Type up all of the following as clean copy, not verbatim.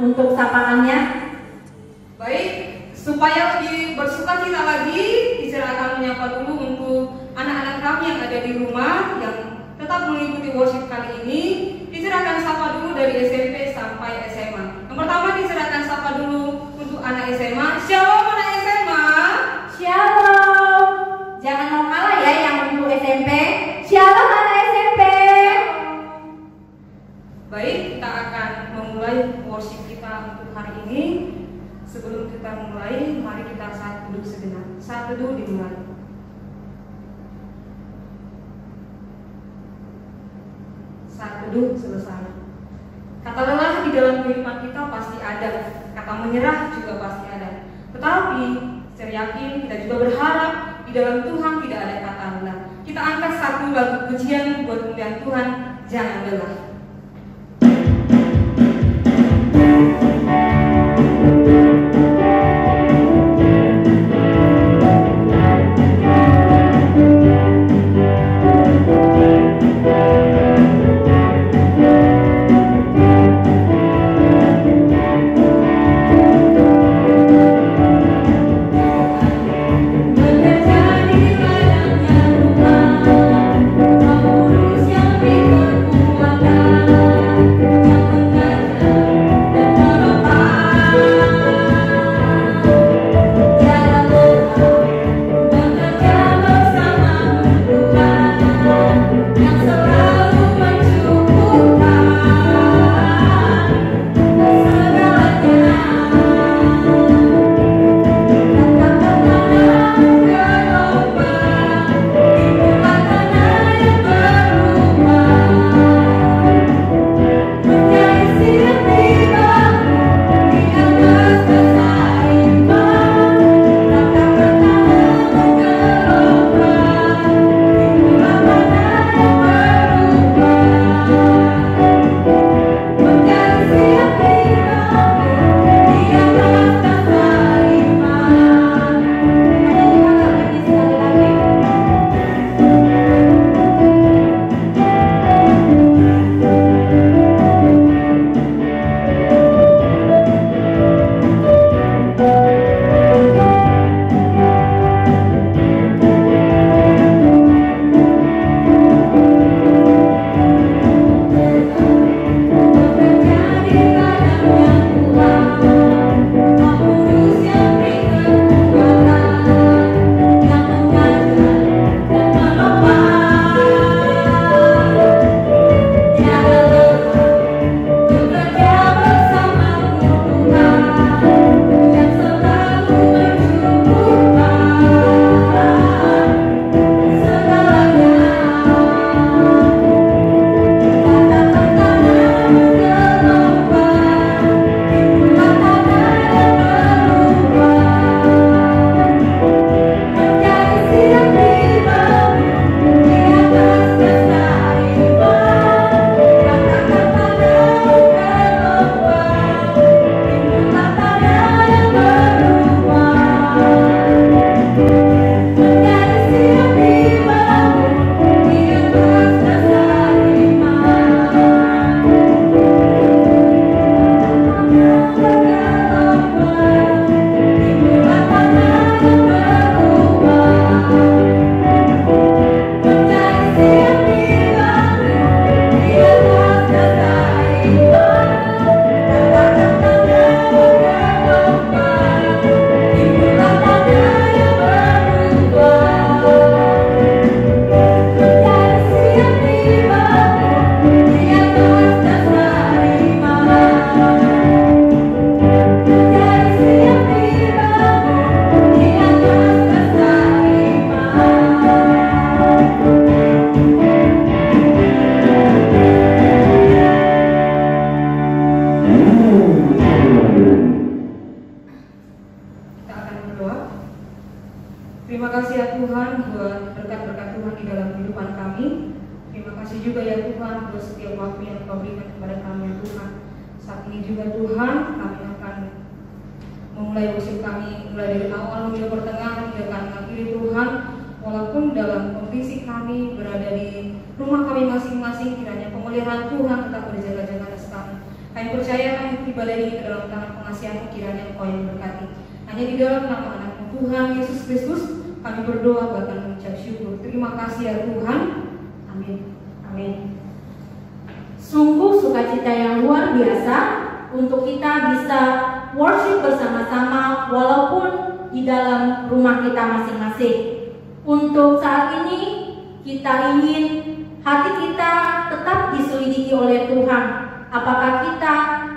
untuk sapaannya? Baik, supaya lebih bersukacita lagi, Teacher akan menyapa dulu untuk anak-anak kami yang ada di rumah yang tetap mengikuti worship kali ini. Teacher akan sapa dulu dari SMP sampai SMA. Yang pertama Teacher akan sapa dulu untuk anak SMA. Shalom anak SMA. Shalom. Jangan mau kalah ya yang untuk SMP. Shalom anak SMP. Baik, kita akan memulai worship kita untuk hari ini. Sebelum kita mulai, mari kita saat duduk sejenak. Saat duduk dimulai. Saat duduk selesai. Kata lelah di dalam kehidupan kita pasti ada. Kata menyerah juga pasti ada. Tetapi saya yakin, kita juga berharap di dalam Tuhan tidak ada kata lelah. Kita angkat satu lagu pujian buat kemuliaan Tuhan, jangan lelah. Memulai worship kami mulai dari awal hingga pertengahan hingga kami akhiri Tuhan, walaupun dalam kondisi kami berada di rumah kami masing-masing, kiranya pemeliharaan Tuhan tetap berjaga-jaga atas kami. Kami percaya kami ibadah ini ke dalam tangan pengasihan kiranya Engkau yang berkati. Hanya di dalam nama anak Tuhan Yesus Kristus kami berdoa bahkan mengucap syukur. Terima kasih ya Tuhan. Amin. Amin. Sungguh sukacita yang luar biasa untuk kita bisa worship bersama-sama walaupun di dalam rumah kita masing-masing. Untuk saat ini kita ingin hati kita tetap diselidiki oleh Tuhan. Apakah kita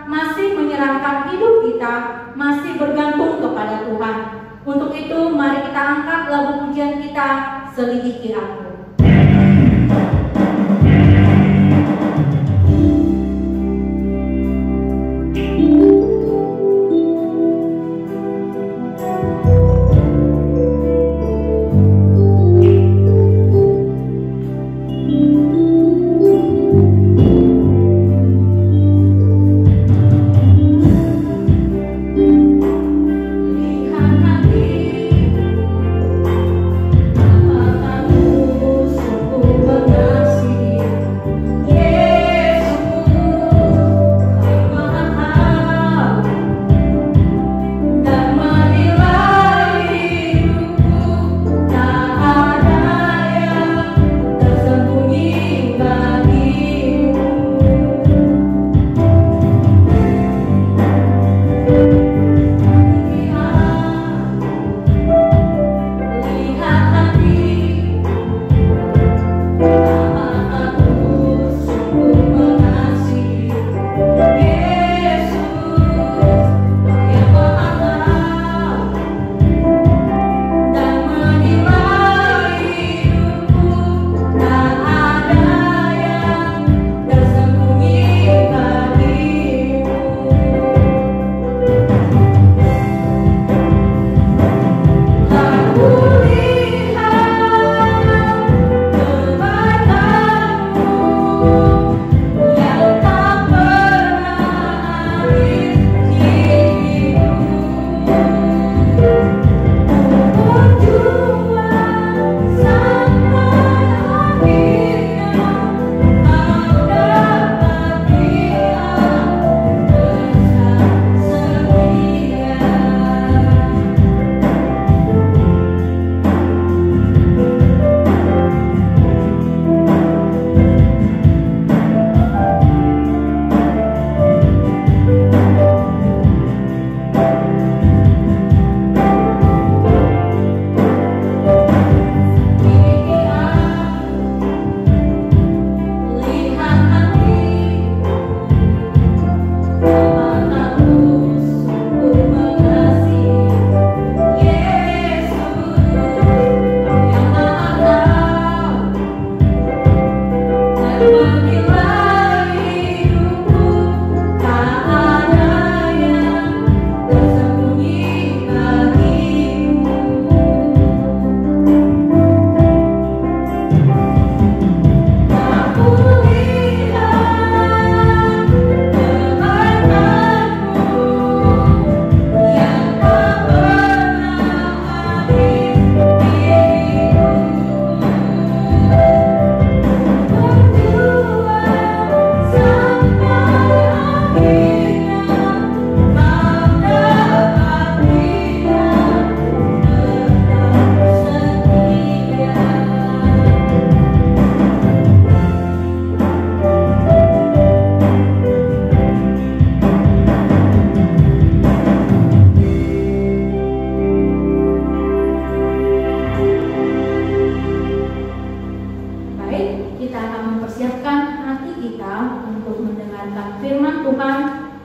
masih menyerahkan hidup kita, masih bergantung kepada Tuhan? Untuk itu mari kita angkat lagu pujian kita, Selidiki Aku.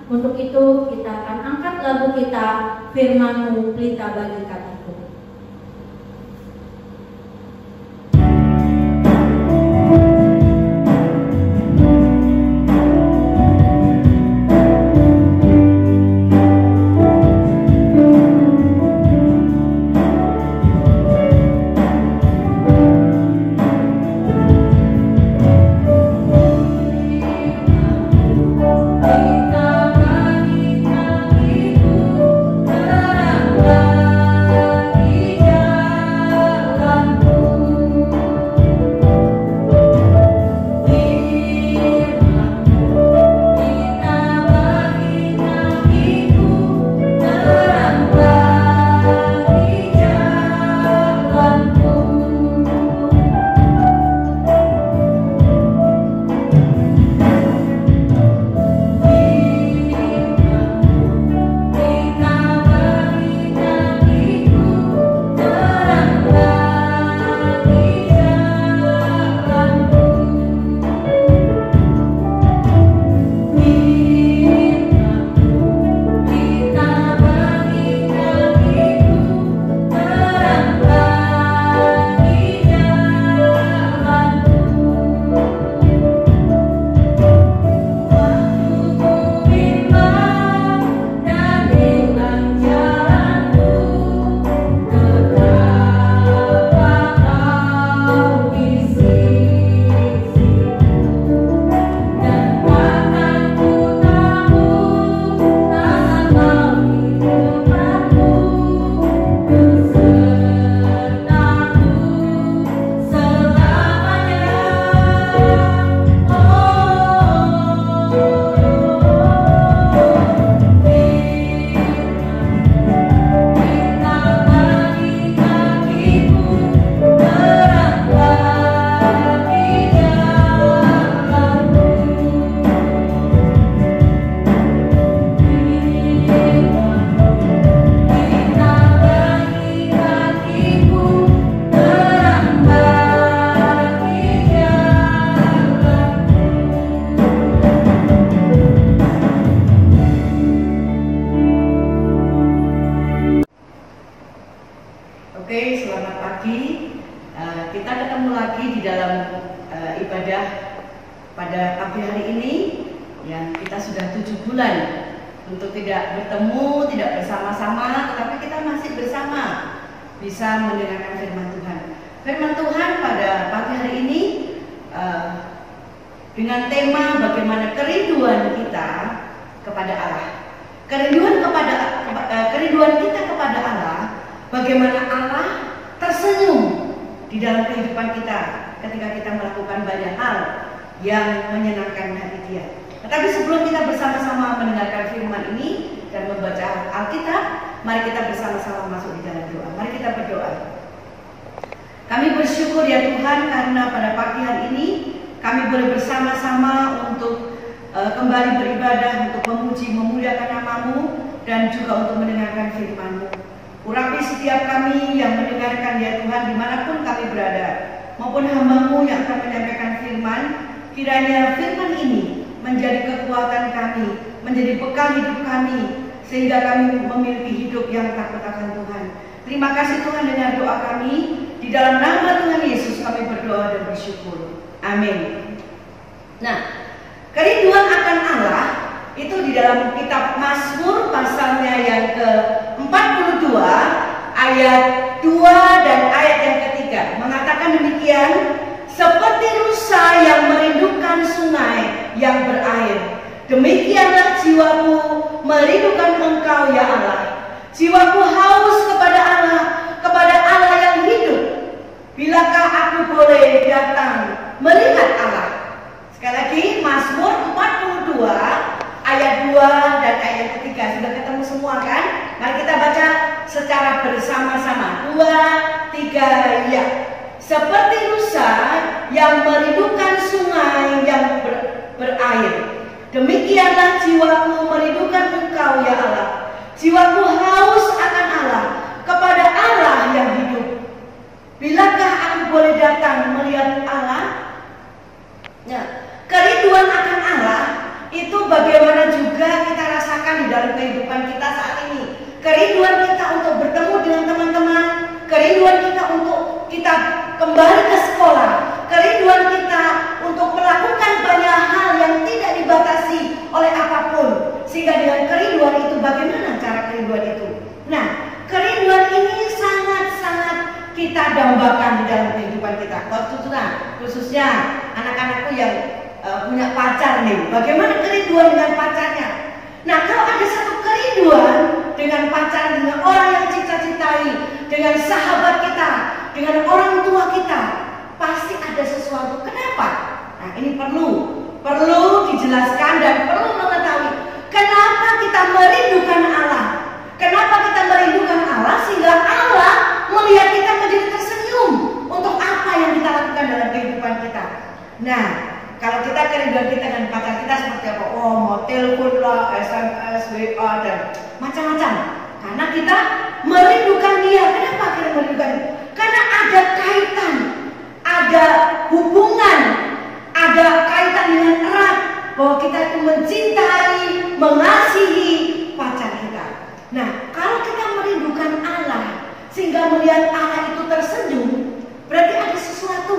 Untuk itu kita akan angkat lagu kita, Firman-Mu Pelita bagi Kakiku. Teranglah beribadah pada pagi hari ini. Ya, kita sudah 7 bulan untuk tidak bertemu, tidak bersama-sama, tetapi kita masih bersama, bisa mendengarkan firman Tuhan. Firman Tuhan pada pagi hari ini dengan tema bagaimana kerinduan kita kepada Allah. Kerinduan kita kepada Allah, bagaimana Allah tersenyum di dalam kehidupan kita ketika kita melakukan banyak hal yang menyenangkan hati Dia. Tetapi sebelum kita bersama-sama mendengarkan firman ini dan membaca Alkitab, mari kita bersama-sama masuk di dalam doa. Mari kita berdoa. Kami bersyukur ya Tuhan karena pada pagi hari ini kami boleh bersama-sama untuk kembali beribadah, untuk memuji, memuliakan nama-Mu dan juga untuk mendengarkan firman-Mu. Urapi setiap kami yang mendengarkan ya Tuhan dimanapun kami berada, maupun hamba-Mu yang akan menyampaikan firman. Kiranya firman ini menjadi kekuatan kami, menjadi bekal hidup kami, sehingga kami memiliki hidup yang takut akan Tuhan. Terima kasih Tuhan, dengar doa kami. Di dalam nama Tuhan Yesus kami berdoa dan bersyukur. Amin. Nah, kerinduan akan Allah itu di dalam kitab Mazmur pasalnya yang ke-42 ayat 2 dan ayat yang ketiga mengatakan demikian: seperti rusa yang merindukan sungai yang berair, demikianlah jiwaku merindukan Engkau ya Allah. Jiwaku haus kepada Allah yang hidup. Bilakah aku boleh datang melihat Allah? Sekali lagi, Mazmur 42 ayat 2 dan ayat yang ketiga. Sudah ketemu semua kan? Mari kita baca secara bersama-sama. 2, 3, ya. Seperti rusa yang merindukan sungai yang berair, demikianlah jiwaku merindukan Engkau ya Allah. Jiwaku haus akan Allah, kepada Allah yang hidup. Bilakah aku boleh datang melihat Allah? Nah, kerinduan akan Allah itu bagaimana juga kita rasakan di dalam kehidupan kita saat ini. Kerinduan kita untuk bertemu dengan teman-teman, kerinduan kita untuk kita kembali ke sekolah, kerinduan kita untuk melakukan banyak hal yang tidak dibatasi oleh apapun. Sehingga dengan kerinduan itu, bagaimana cara kerinduan itu? Nah, kerinduan ini sangat-sangat kita dambakan di dalam kehidupan kita. Khususnya anak-anakku yang punya pacar nih, bagaimana kerinduan dengan pacarnya? Nah, kalau ada satu kerinduan dengan pacar, dengan orang yang cita-citai, dengan sahabat kita, dengan orang tua kita, pasti ada sesuatu. Kenapa? Nah, ini perlu dijelaskan dan perlu mengetahui kenapa kita merindukan Allah. Kenapa kita merindukan Allah? Sehingga Allah melihat kita menjadi tersenyum untuk apa yang kita lakukan dalam kehidupan kita. Nah, kalau kita kerinduan kita dengan pacar kita seperti apa? Oh, mau telepon lah, SMS, WA dan macam-macam. Karena kita merindukan dia. Kenapa kita merindukan? Karena ada kaitan, ada hubungan, ada kaitan dengan erat bahwa kita itu mencintai, mengasihi pacar kita. Nah, kalau kita merindukan Allah sehingga melihat Allah itu tersenyum, berarti ada sesuatu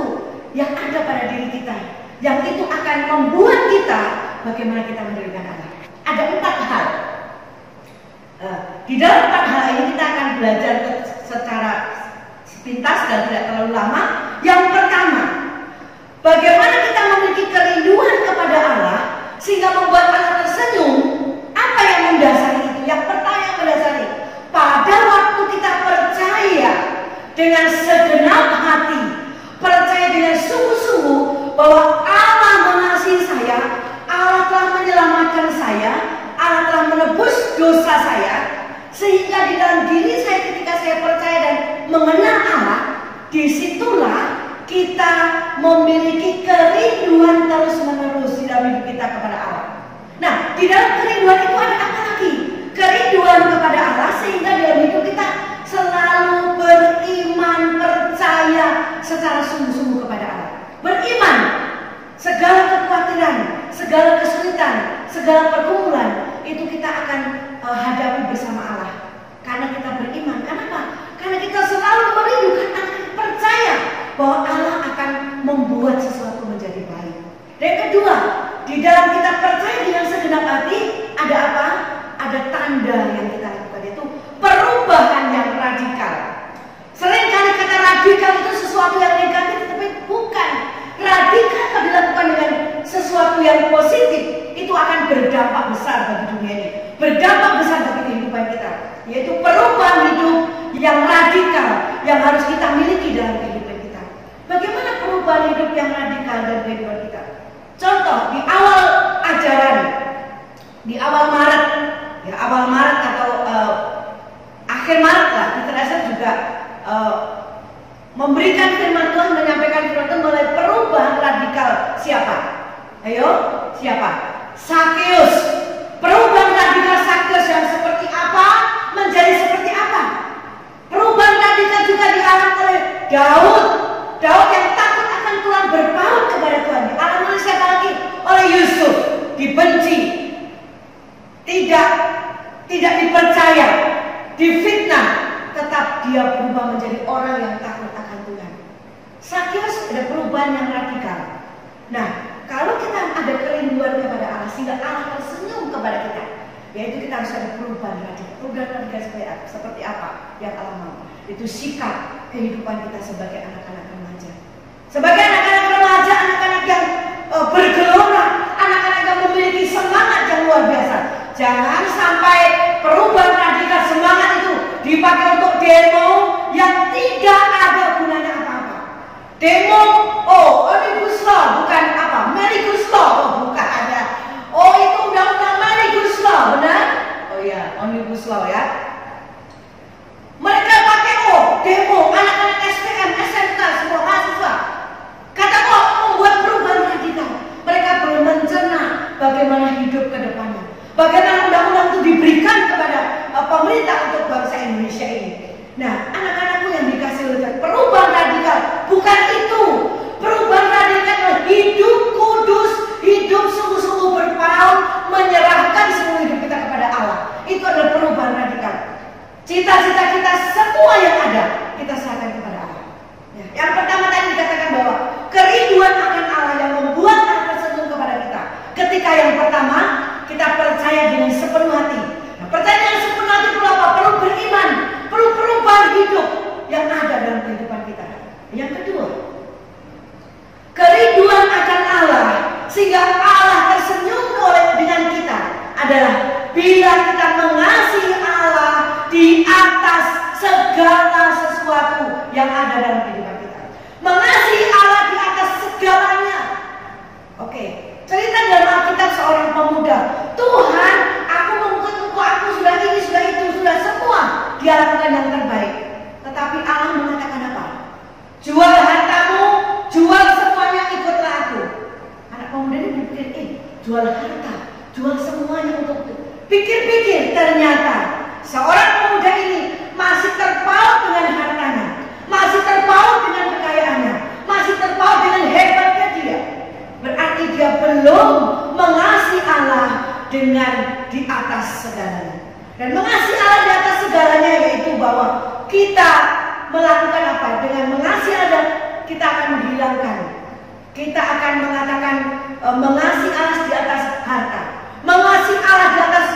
yang ada pada diri kita, yang itu akan membuat kita bagaimana kita merindukan Allah. Ada 4 hal. Di dalam 4 hal ini kita akan belajar secara sepintas dan tidak terlalu lama. Yang pertama, bagaimana kita memiliki kerinduan kepada Allah sehingga membuat Allah tersenyum. Apa yang mendasari itu? Yang pertama yang mendasari, pada waktu kita percaya dengan segenap hati, percaya dengan sungguh-sungguh bahwa Allah mengasihi saya, Allah telah menyelamatkan saya, Allah telah menebus dosa saya, sehingga di dalam diri saya ketika saya percaya dan mengenal Allah, disitulah kita memiliki kerinduan terus-menerus di dalam hidup kita kepada Allah. Nah, di dalam kerinduan itu ada apa lagi? Kerinduan kepada Allah sehingga dalam hidup kita selalu beriman, percaya secara sungguh-sungguh kepada Allah. Beriman, segala kekhawatiran, segala kesulitan, segala pergumulan itu kita akan hadapi bersama Allah. Karena kita beriman. Kenapa? Karena kita selalu merindukan, percaya bahwa Allah akan membuat sesuatu menjadi di dalam kita percaya dengan segenap hati, ada apa? Ada tanda yang kita lakukan, yaitu perubahan yang radikal. Seringkali kata radikal itu sesuatu yang negatif, tapi bukan. Radikal kalau dilakukan dengan sesuatu yang positif, itu akan berdampak besar bagi dunia ini, berdampak besar bagi kehidupan kita, yaitu perubahan hidup yang radikal yang harus kita miliki dalam kehidupan kita. Bagaimana perubahan hidup yang radikal dalam kehidupan kita? Contoh, di awal ajaran, di awal Maret, ya awal Maret atau akhir Maret lah, Intercessor juga memberikan firman Tuhan, menyampaikan firman Tuhan mulai perubahan radikal. Siapa? Ayo, siapa? Sakeus. Perubahan radikal Sakeus yang seperti apa menjadi seperti apa? Perubahan radikal juga dialami oleh Daud. Daud yang takut akan Tuhan, berpaut kepada Tuhan. Dialami oleh siapa lagi? Oleh Yusuf. Dibenci, tidak dipercaya, difitnah, tetap dia berubah menjadi orang yang takut akan Tuhan. Sakeus ada perubahan yang radikal. Nah, kalau kita ada kerinduan kepada Allah sehingga Allah tersenyum kepada kita, yaitu kita harus ada perubahan radikal. Perubahan radikal seperti apa yang Allah mau? Itu sikap kehidupan kita sebagai anak-anak remaja. Sebagai anak-anak remaja, anak-anak yang bergelora, anak-anak yang memiliki semangat yang luar biasa. Jangan sampai perubahan radikal semangat itu dipakai untuk demo yang tidak ada gunanya apa-apa. Demo, Omnibus Law, bukan apa, Omnibus Law, bukan ada. Oh, itu undang-undang Omnibus Law, benar? Oh iya, Omnibus Law ya. Mereka pakai demo, anak-anak STM, SMK, semua mahasiswa. Kata kok membuat perubahan radikal. Mereka belum mencerna bagaimana hidup ke depannya. Bagaimana undang-undang itu diberikan kepada pemerintah untuk bangsa Indonesia ini. Nah, anak-anakku yang dikasih oleh perubahan radikal bukan itu. Perubahan radikal hidup kudus, hidup sungguh-sungguh berpaut, menyerahkan seluruh hidup kita kepada Allah. Itu adalah perubahan radikal. Cita-cita kita semua yang ada kita serahkan kepada Allah. Ya. Yang pertama tadi dikatakan bahwa kerinduan akan Allah yang membuat Allah tersenyum kepada kita. Ketika yang pertama kita percaya dengan sepenuh hati. Nah, percaya dengan sepenuh hati perlu apa? Perlu beriman, perlu perubahan hidup yang ada dalam kehidupan kita. Yang kedua, kerinduan akan Allah sehingga Allah tersenyum dengan kita adalah bila kita mengasihi Allah di atas segala sesuatu yang ada dalam kehidupan kita. Mengasihi Allah di atas segalanya. Oke. Cerita dalam Alkitab seorang pemuda, Tuhan, aku mengikuti aku sudah ini, sudah itu, sudah semua. Dia lakukan yang terbaik. Tetapi Allah mengatakan apa? Jual hartamu, jual semuanya, ikutlah aku. Anak pemuda ini berpikir, jual harta, jual semuanya untuk itu. Pikir-pikir, ternyata seorang pemuda ini masih terpaut dengan hartanya, masih terpaut dengan kekayaannya, masih terpaut dengan hebatnya dia. Berarti dia belum mengasihi Allah dengan di atas segalanya. Dan mengasihi Allah di atas segalanya yaitu bahwa kita melakukan apa? Dengan mengasihi Allah kita akan menghilangkan. Kita akan mengatakan mengasihi Allah di atas harta, mengasihi Allah di atas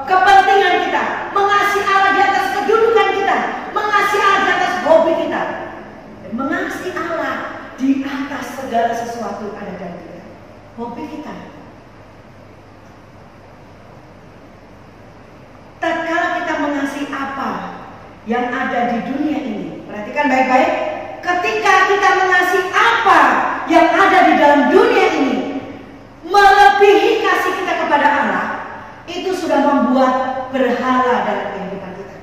kepentingan kita, mengasihi Allah di atas kedudukan kita, mengasihi Allah di atas hobi kita, dan mengasihi Allah di atas segala sesuatu yang ada dalam kita. Hobi kita. Tatkala kita mengasihi apa yang ada di dunia ini, perhatikan baik-baik. Ketika kita mengasihi apa yang ada di dalam dunia ini, melebihi kasih kita kepada Allah, itu sudah membuat berhala dalam kehidupan kita.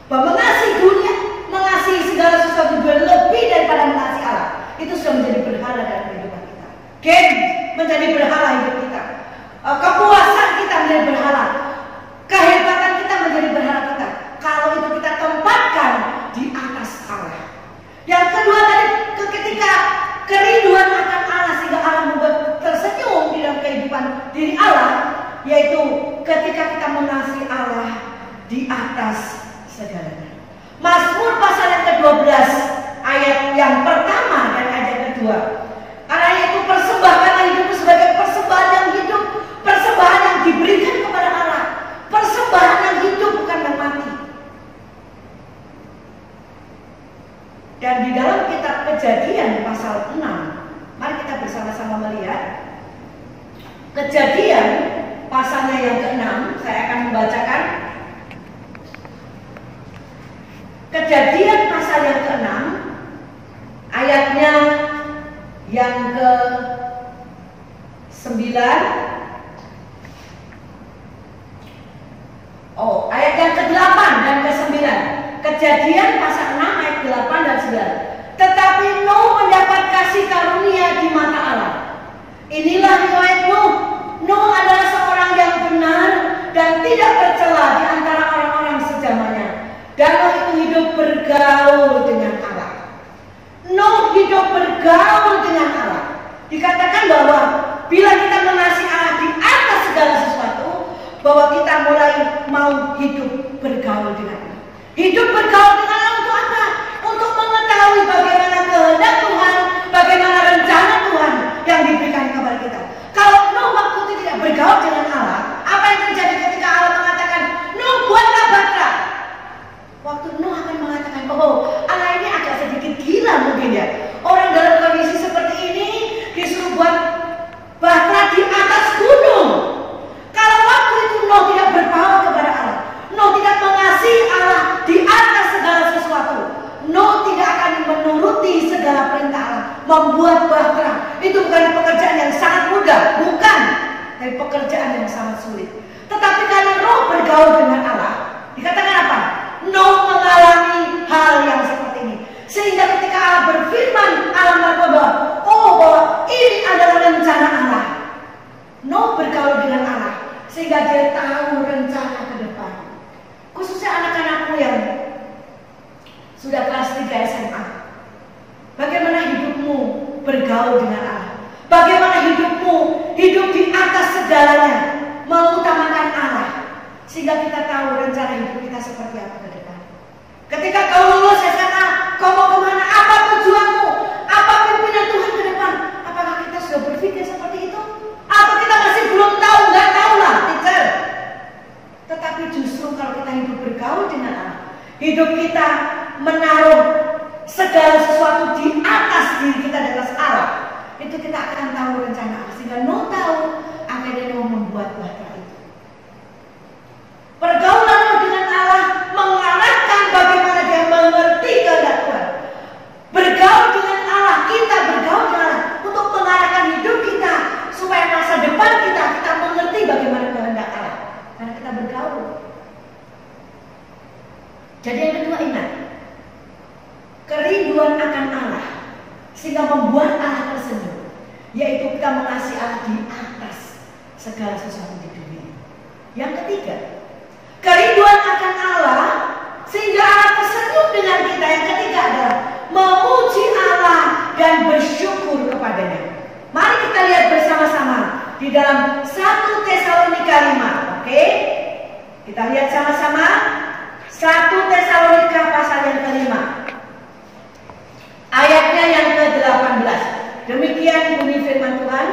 Bahwa mengasihi dunia, mengasihi segala sesuatu lebih daripada mengasihi Allah, itu sudah menjadi berhala dalam kehidupan kita. Game menjadi berhala hidup kita. Kepuasan kita menjadi berhala. Kehebatan kita menjadi berhala kita. Kalau itu kita tempatkan di atas Allah. Yang kedua tadi, ketika kerinduan akan Allah sehingga Allah membuat tersenyum di dalam kehidupan diri Allah, yaitu ketika kita mengasihi Allah di atas segalanya. Mazmur pasal yang ke-12 ayat yang pertama dan ayat yang kedua. Karena itu persembahkanlah hidupmu sebagai persembahan yang Kejadian pasalnya yang ke-6, saya akan membacakan. Kejadian pasal yang ke-6, ayatnya yang ke-9. Ayat yang ke-8 dan ke-9. Kejadian pasal 6 ayat 8 dan 9. Tetapi Nuh mendapat kasih karunia di mata Allah. Inilah riwayat Nuh. Nuh adalah seorang yang benar dan tidak tercela di antara orang-orang sejamannya. Dan Nuh itu hidup bergaul dengan Allah. Nuh hidup bergaul dengan Allah. Dikatakan bahwa bila kita mengasihi Allah di atas segala sesuatu, bahwa kita mulai mau hidup bergaul dengan Allah. Hidup bergaul dengan Allah untuk apa? Untuk mengetahui bagaimana kehendak Tuhan, bagaimana rencana Tuhan yang diberikan kepada kita. Kalau Nuh waktu itu tidak bergaul dengan Allah, apa yang terjadi ketika Allah mengatakan, Nuh buatlah bahtera? Waktu Nuh akan mengatakan, oh Allah ini agak sedikit gila mungkin ya. Orang dalam kondisi seperti ini disuruh buat bahtera di atas gunung. Kalau waktu itu Nuh tidak berpaut kepada Allah, Nuh tidak mengasihi Allah di atas segala sesuatu, Nuh tidak akan menuruti segala perintah Allah. Membuat bahtera itu bukan pekerjaan yang sangat mudah, bukan, tapi pekerjaan yang sangat sulit. Tetapi karena Nuh bergaul dengan Allah, dikatakan apa? Nuh mengalami hal yang seperti ini. Sehingga ketika Allah berfirman, Allah mengatakan, bahwa ini adalah rencana Allah. Nuh bergaul dengan Allah sehingga dia tahu rencana ke depan. Khususnya anak-anakku yang sudah kelas 3 SMA. Bagaimana hidupmu bergaul dengan Allah? Bagaimana hidupmu hidup di atas segalanya, mengutamakan Allah, sehingga kita tahu rencana hidup kita seperti apa ke depan. Ketika kau lulus SMA, kau mau kemana? Apa tujuanmu? Apa pimpinan Tuhan ke depan? Apakah kita sudah berpikir seperti itu? Atau kita masih belum tahu? Nggak tahu lah, teacher. Tetapi justru kalau kita hidup bergaul dengan Allah, hidup kita menaruh segala sesuatu di atas diri kita, di atas Allah, itu kita akan tahu rencana Allah. Sehingga Nuh tahu, akhirnya Nuh membuat bahtera itu. Pergaulan Nuh dengan Allah mengarahkan bagaimana dia mengerti kehendak Tuhan. Bergaul dengan Allah, kita bergaul dengan Allah untuk mengarahkan hidup kita supaya masa depan kita mengerti bagaimana kehendak Allah. Karena kita bergaul. Jadi yang kedua, ingat, kerinduan akan Allah sehingga membuat Allah tersenyum, yaitu kita mengasihi Allah di atas segala sesuatu di dunia. Yang ketiga, kerinduan akan Allah sehingga Allah tersenyum dengan kita. Yang ketiga adalah memuji Allah dan bersyukur kepadanya. Mari kita lihat bersama-sama di dalam 1 Tesalonika 5. Oke? Kita lihat sama-sama 1 Tesalonika pasal yang ke-5. Ayatnya yang ke-18. Demikian bunyi firman Tuhan.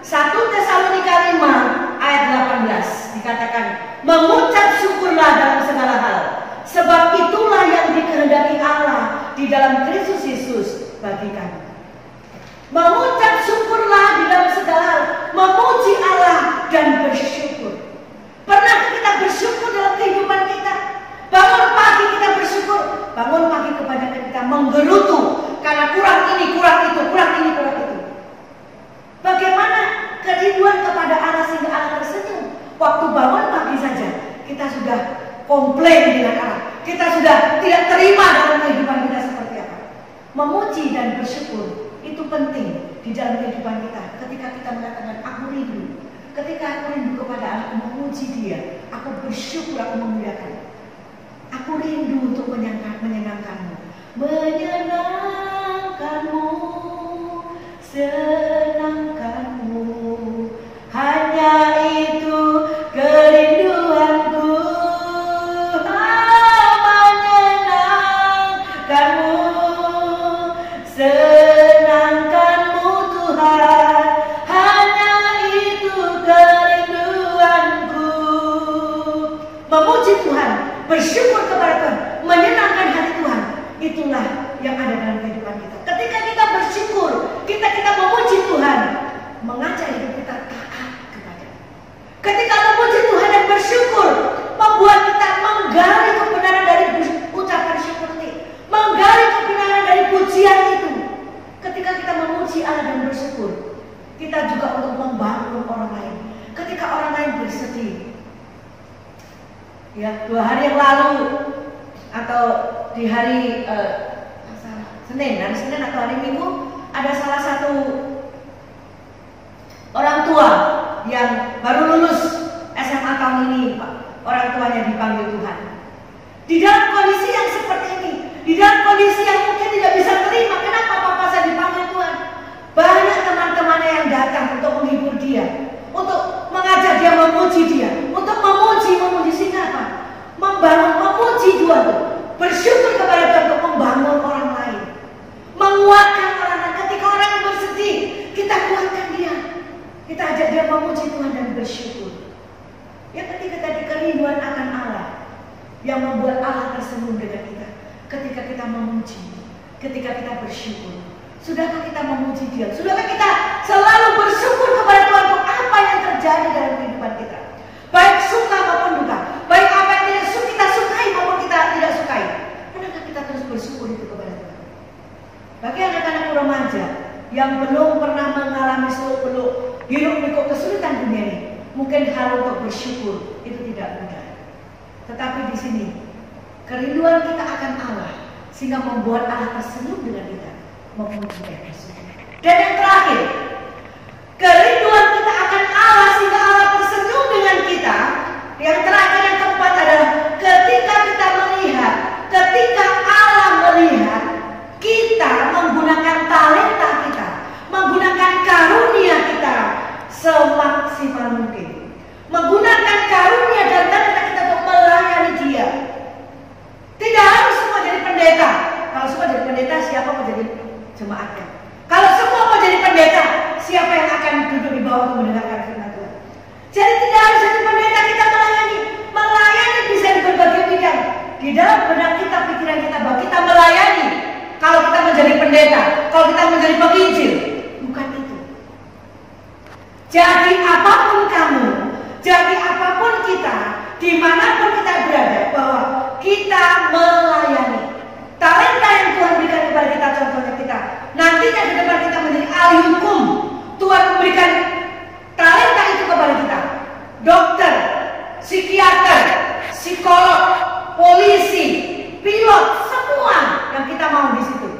1 Tesalonika 5 ayat 18 dikatakan, mengucap syukurlah dalam segala hal, sebab itulah yang dikehendaki Allah di dalam Kristus Yesus bagi kami. Mengucap syukurlah di dalam segala hal, memuji Allah dan bersyukur. Pernah kita bersyukur dalam kehidupan kita? Bangun pagi kita bersyukur, bangun pagi kepada kita menggerutu karena kurang ini, kurang itu, kurang ini, kurang itu. Bagaimana kerinduan kepada Allah sehingga Allah tersenyum? Waktu bangun pagi saja kita sudah komplain dengan Allah, kita sudah tidak terima dalam kehidupan kita seperti apa. Memuji dan bersyukur itu penting di dalam kehidupan kita. Ketika kita mengatakan aku rindu, ketika aku rindu kepada Allah, aku memuji Dia, aku bersyukur, aku memuliakan. Aku rindu untuk menyenangkanmu, menyenangkanmu, senangkanmu. Hanya itu kerinduanku, menyenangkanmu, senangkanmu Tuhan. Hanya itu kerinduanku. Memuji Tuhan, bersyukur kepada Tuhan, menyenangkan hati Tuhan, itulah yang ada dalam kehidupan kita. Ketika kita bersyukur, kita memuji Tuhan, mengajak hidup kita taat kepada Ketika memuji Tuhan dan bersyukur, membuat kita menggali kebenaran dari ucapan syukur itu, menggali kebenaran dari pujian itu. Ketika kita memuji Allah dan bersyukur, kita juga untuk membangun orang lain. Ketika orang lain bersedih, ya 2 hari yang lalu atau di hari Senin atau hari Minggu, ada salah satu orang tua yang baru lulus SMA tahun ini, Pak. Orang tuanya dipanggil Tuhan. Di dalam kondisi yang seperti ini, di dalam kondisi yang mungkin tidak bisa terima, kenapa papa saya dipanggil Tuhan? Banyak teman-temannya yang datang untuk menghibur dia, untuk mengajak dia memuji dia, untuk memuji sehingga apa? Membangun, memuji Tuhan, bersyukur kepada Tuhan untuk membangun orang lain, menguatkan orang lain. Ketika orang yang bersedih, kita kuatkan dia, kita ajak dia memuji Tuhan dan bersyukur. Yang ketiga tadi, kerinduan akan Allah yang membuat Allah tersenyum dengan kita. Ketika kita memuji, ketika kita bersyukur, sudahkah kita memuji Dia? Sudahkah kita selalu bersyukur kepada Tuhan untuk apa yang terjadi dalam kehidupan kita? Baik suka maupun duka, baik apa yang kita sukai maupun kita tidak sukai. Pernahkah kita terus bersyukur itu kepada Tuhan? Bagi anak-anak remaja yang belum pernah mengalami seluk-beluk hiruk-pikuk kesulitan dunia ini, mungkin hal untuk bersyukur itu tidak mudah. Tetapi di sini kerinduan kita akan Allah sehingga membuat Allah tersenyum dengan kita, memuji dan bersyukur. Dan yang terakhir, kerinduan kita akan Allah sehingga Allah tersenyum dengan kita. Yang terakhir, yang keempat adalah ketika kita melihat, ketika Allah melihat kita menggunakan talenta kita, menggunakan karunia kita semaksimal mungkin, menggunakan karunia dan talenta kita untuk melayani Dia. Tidak harus semua jadi pendeta. Kalau semua jadi pendeta, siapa mau jadi jemaatnya? Kalau semua mau jadi pendeta, siapa yang akan duduk di bawah untuk mendengarkan firman Tuhan? Jadi tidak harus jadi pendeta, kita melayani. Melayani bisa di berbagai bidang. Di dalam benak kita, pikiran kita bahwa kita melayani. Kalau kita menjadi pendeta, kalau kita menjadi penginjil, bukan itu. Jadi apapun kamu, jadi apapun kita, dimanapun kita berada, bahwa kita melayani. Talenta yang Tuhan berikan kepada kita, contohnya kita nantinya di depan kita menjadi ahli hukum. Tuhan memberikan talenta itu kepada kita. Dokter, psikiater, psikolog, polisi, pilot, semua yang kita mau di situ.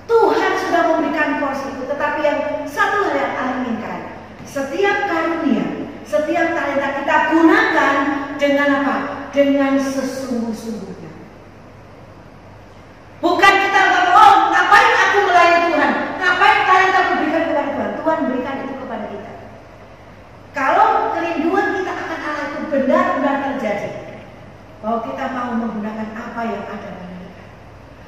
Tuhan sudah memberikan porsi itu. Tetapi yang satu hal yang Allah inginkan, setiap karunia, setiap talenta kita gunakan dengan apa? Dengan sesungguh-sungguhnya. Bukan kita oh ngapain aku melayani Tuhan, ngapain talenta aku berikan kepada Tuhan. Tuhan berikan itu kepada kita. Kalau kerinduan kita akan Allah itu benar-benar terjadi, bahwa kita mau menggunakan apa yang ada pada kita,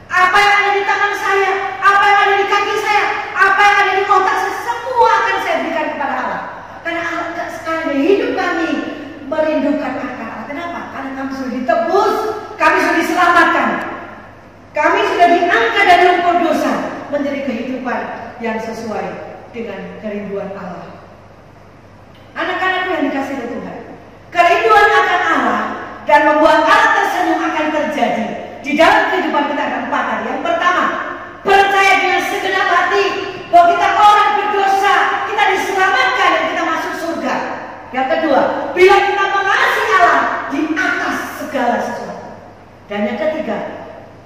apa yang ada di tangan saya, apa yang ada di kaki saya, apa yang ada di otak saya, semua akan saya berikan kepada Allah. Karena Allah sekali hidup kami merindukan akan Allah. Kenapa? Karena kami sudah ditebus, kami sudah diselamatkan, kami sudah diangkat dari lumpur dosa menjadi kehidupan yang sesuai dengan kerinduan Allah. Anak-anakku yang dikasihi oleh Tuhan, kerinduan akan Allah dan membuat Allah tersenyum akan terjadi di dalam kehidupan kita. Ada 4 hal. Yang pertama, percaya dengan segenap hati bahwa kita orang berdosa, kita diselamatkan dan kita masuk surga. Yang kedua, bila kita mengasihi Allah di atas segala sesuatu. Dan yang ketiga,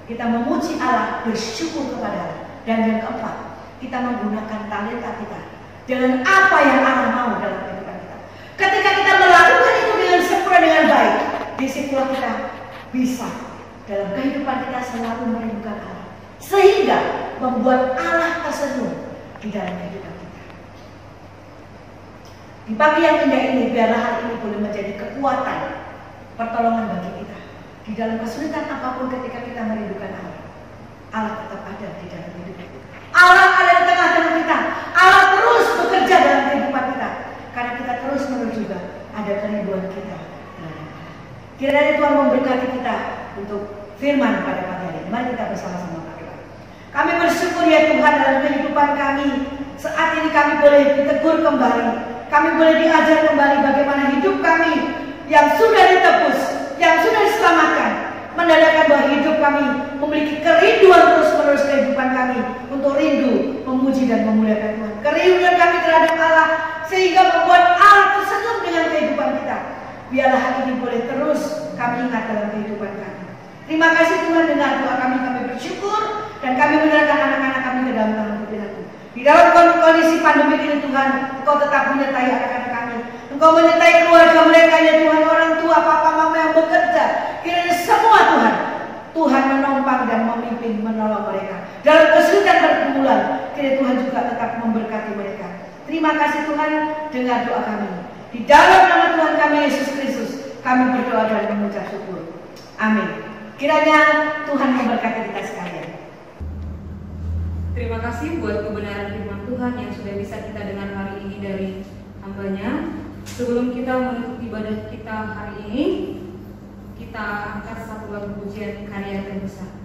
kita memuji Allah, bersyukur kepada Allah. Dan yang keempat, kita menggunakan talenta kita dengan apa yang Allah mau dalam kehidupan kita. Ketika kita melakukan itu dengan sempurna, dengan baik, disitulah kita bisa dalam kehidupan kita selalu merindukan Allah, sehingga membuat Allah tersenyum di dalam kehidupan kita. Di pagi yang indah ini, biarlah hal ini boleh menjadi kekuatan, pertolongan bagi kita. Di dalam kesulitan apapun, ketika kita merindukan Allah, Allah tetap ada di dalam hidup kita. Allah ada di tengah-tengah kita. Allah terus bekerja dalam kehidupan kita, karena kita terus menuju ada kerinduan kita. Kiranya Tuhan memberkati kita untuk firman pada pagi hari ini. Mari kita bersama-sama berdoa. Kami bersyukur ya Tuhan dalam kehidupan kami. Saat ini kami boleh ditegur kembali. Kami boleh diajar kembali bagaimana hidup kami yang sudah ditebus, yang sudah diselamatkan, menandakan bahwa hidup kami memiliki kerinduan terus-menerus kehidupan kami untuk rindu, memuji dan memuliakan Tuhan. Kerinduan kami terhadap Allah sehingga membuat Allah tersenyum dengan kehidupan kita. Biarlah hal ini boleh terus kami ingat dalam kehidupan kami. Terima kasih Tuhan, dengar doa kami bersyukur dan kami menyerahkan anak-anak kami ke dalam tangan pimpinan-Mu. Di dalam kondisi pandemi ini Tuhan, Engkau tetap menyertai anak-anak kami. Engkau menyertai keluarga mereka ya Tuhan, orang tua, papa, mama yang bekerja. Kiranya semua Tuhan menopang dan memimpin, menolong mereka. Dalam kesulitan pergumulan, kiranya Tuhan juga tetap memberkati mereka. Terima kasih Tuhan, dengar doa kami. Di dalam nama Tuhan kami Yesus Kristus, kami berdoa dan mengucap syukur. Amin. Kiranya Tuhan memberkati kita sekalian. Terima kasih buat kebenaran firman Tuhan yang sudah bisa kita dengar hari ini dari hamba-Nya. Sebelum kita menutup ibadah kita hari ini, kita angkat satu lagu pujian karya terbesar.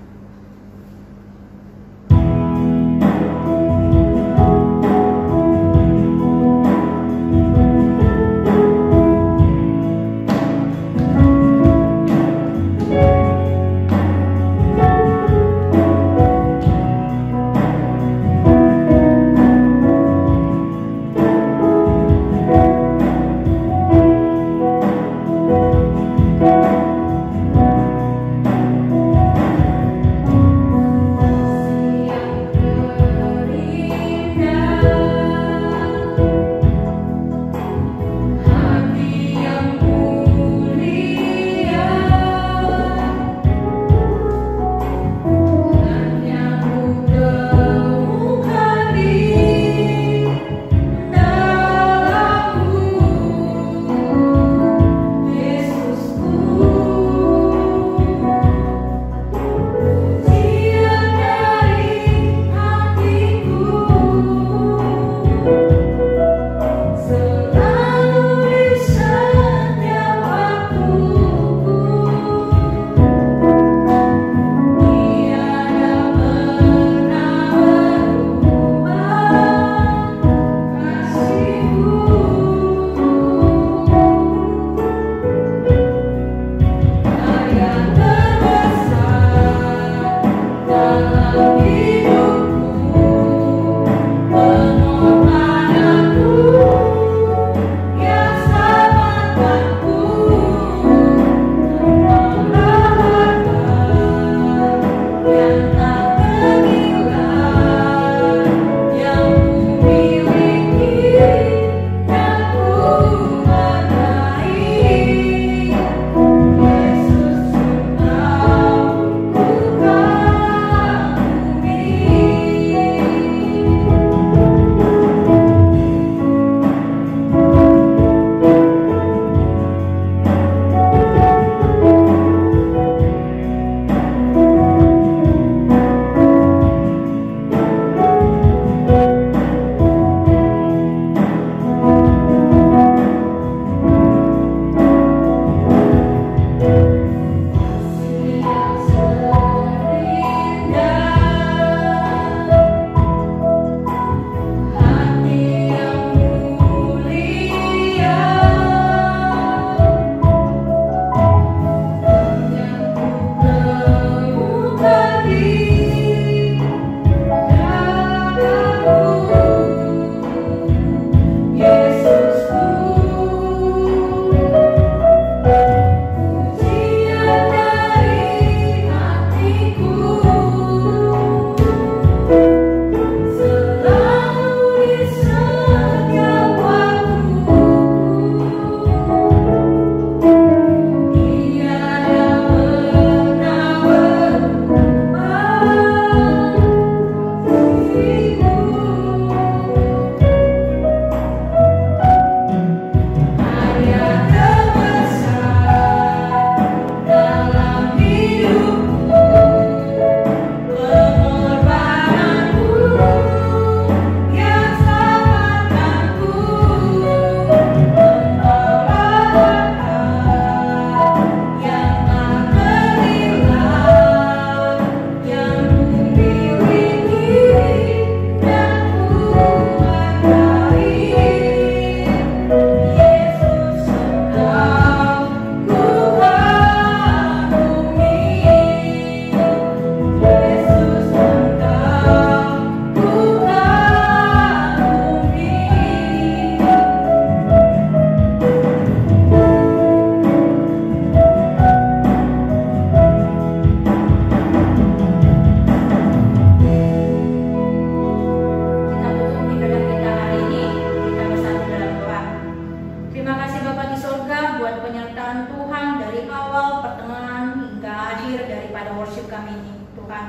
kami ini, Tuhan.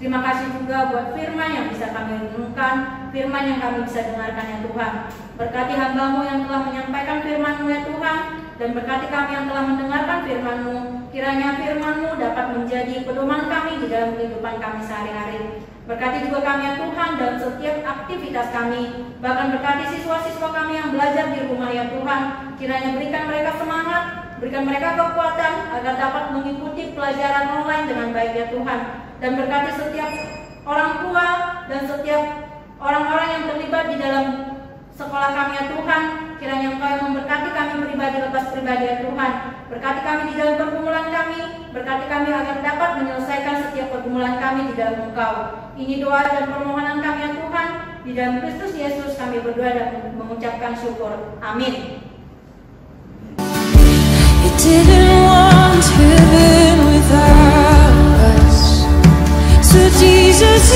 Terima kasih juga buat firman yang bisa kami renungkan, firman yang kami bisa dengarkan ya Tuhan. Berkati hamba-Mu yang telah menyampaikan firman-Mu ya Tuhan, dan berkati kami yang telah mendengarkan firman-Mu. Kiranya firman-Mu dapat menjadi pedoman kami di dalam kehidupan kami sehari-hari. Berkati juga kami ya Tuhan dalam setiap aktivitas kami, bahkan berkati siswa-siswa kami yang belajar di rumah ya Tuhan. Kiranya berikan mereka semangat, berikan mereka kekuatan agar dapat mengikuti pelajaran online dengan baik ya Tuhan. Dan berkati setiap orang tua dan setiap orang-orang yang terlibat di dalam sekolah kami ya Tuhan. Kiranya Engkau yang memberkati kami pribadi lepas pribadi ya Tuhan. Berkati kami di dalam pergumulan kami, berkati kami agar dapat menyelesaikan setiap pergumulan kami di dalam Engkau. Ini doa dan permohonan kami ya Tuhan. Di dalam Kristus Yesus kami berdoa dan mengucapkan syukur. Amin. You didn't want heaven without us, so Jesus,